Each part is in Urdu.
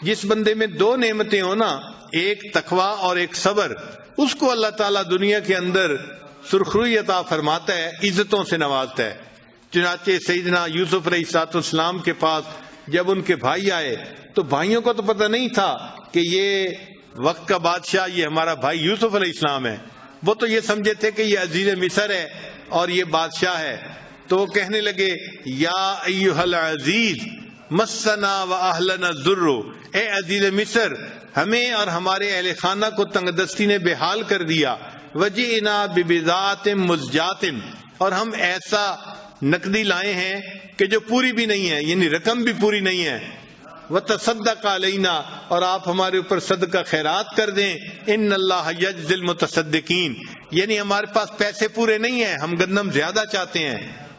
جس بندے میں دو نعمتیں ہو نا، ایک تقوی اور ایک صبر، اس کو اللہ تعالیٰ دنیا کے اندر سرخروئی عطا فرماتا ہے، عزتوں سے نوازتا ہے۔ چنانچہ سیدنا یوسف علیہ السلام کے پاس جب ان کے بھائی آئے تو بھائیوں کو تو پتہ نہیں تھا کہ یہ وقت کا بادشاہ یہ ہمارا بھائی یوسف علیہ السلام ہے، وہ تو یہ سمجھے تھے کہ یہ عزیز مصر ہے اور یہ بادشاہ ہے۔ تو وہ کہنے لگے یا ایھا العزیز مسنا و اہلنا الضر، اے عزیز مصر ہمیں اور ہمارے اہل خانہ کو تنگ دستی نے بے حال کر دیا، وجئنا ببضاعۃ مزجاۃ، اور ہم ایسا نقدی لائے ہیں کہ جو پوری بھی نہیں ہے، یعنی رقم بھی پوری نہیں ہے، وتصدق علینا، اور آپ ہمارے اوپر صدقہ خیرات کر دیں، ان اللہ یجزی المتصدقین، یعنی ہمارے پاس پیسے پورے نہیں ہیں، ہم گندم زیادہ چاہتے ہیں،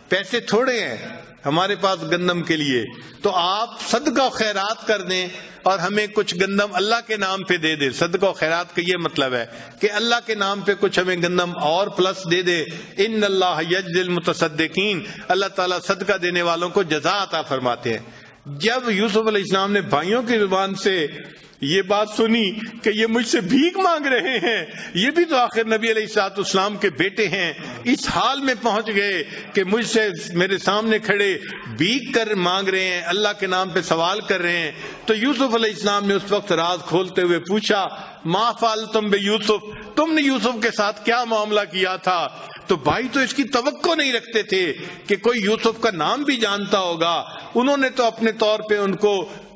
پیسے تھوڑے ہیں ہمارے پاس گندم کے لیے، تو آپ صدقہ و خیرات کر دیں اور ہمیں کچھ گندم اللہ کے نام پہ دے دے۔ صدقہ و خیرات کا یہ مطلب ہے کہ اللہ کے نام پہ کچھ ہمیں گندم اور پلس دے دے۔ ان اللہ یجزی المتصدقین، اللہ تعالیٰ صدقہ دینے والوں کو جزا عطا فرماتے ہیں۔ جب یوسف علیہ السلام نے بھائیوں کی زبان سے یہ بات سنی کہ یہ مجھ سے بھیک مانگ رہے ہیں، یہ بھی تو آخر نبی علیہ السلام کے بیٹے ہیں، اس حال میں پہنچ گئے کہ مجھ سے میرے سامنے کھڑے بھیک کر مانگ رہے ہیں، اللہ کے نام پہ سوال کر رہے ہیں، تو یوسف علیہ السلام نے اس وقت راز کھولتے ہوئے پوچھا ما فعلتم بیوسف، تم نے یوسف کے ساتھ کیا معاملہ کیا تھا؟ تو بھائی تو اس کی توقع نہیں رکھتے تھے کہ کوئی یوسف کا نام بھی جانتا ہوگا، انہوں نے تو اپنے طور پہ ان کو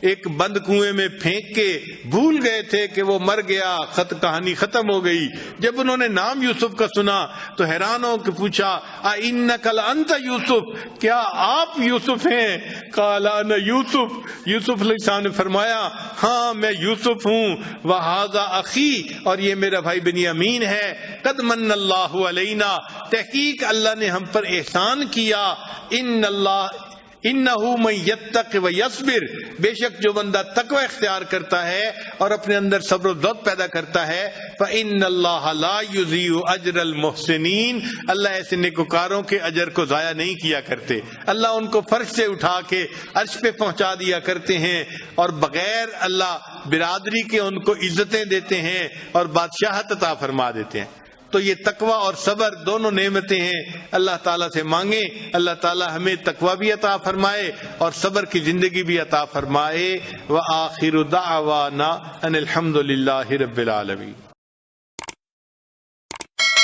ایک بند کنویں میں پھینک کے بھول گئے تھے کہ وہ مر گیا، کہانی ختم ہو گئی۔ جب انہوں نے نام یوسف کا سنا تو حیران ہو کے پوچھا اِنَّكَ لَأَنْتَ یوسف، کیا آپ یوسف ہیں؟ قَالَ أَنَا یوسف، یوسف علیہ السلام نے فرمایا ہاں میں یوسف ہوں، وَهَذَا أَخِي، اور یہ میرا بھائی بنیامین ہے، قَدْ مَنَّ اللَّهُ عَلَيْنَا، تحقیق اللہ نے ہم پر احسان کیا، انہ من یتق و یصبر، بے شک جو بندہ تقوی اختیار کرتا ہے اور اپنے اندر صبر و ضبط پیدا کرتا ہے، فإن اللہ لا یضیع اجر المحسنین، اللہ ایسے نیکوکاروں کے اجر کو ضائع نہیں کیا کرتے، اللہ ان کو فرش سے اٹھا کے عرش پہ پہنچا دیا کرتے ہیں، اور بغیر اللہ برادری کے ان کو عزتیں دیتے ہیں اور بادشاہت عطا فرما دیتے ہیں۔ تو یہ تقوی اور صبر دونوں نعمتیں ہیں، اللہ تعالیٰ سے مانگیں، اللہ تعالیٰ ہمیں تقوی بھی عطا فرمائے اور صبر کی زندگی بھی عطا فرمائے۔ وآخر دعوانا ان الحمد للہ رب العالمین۔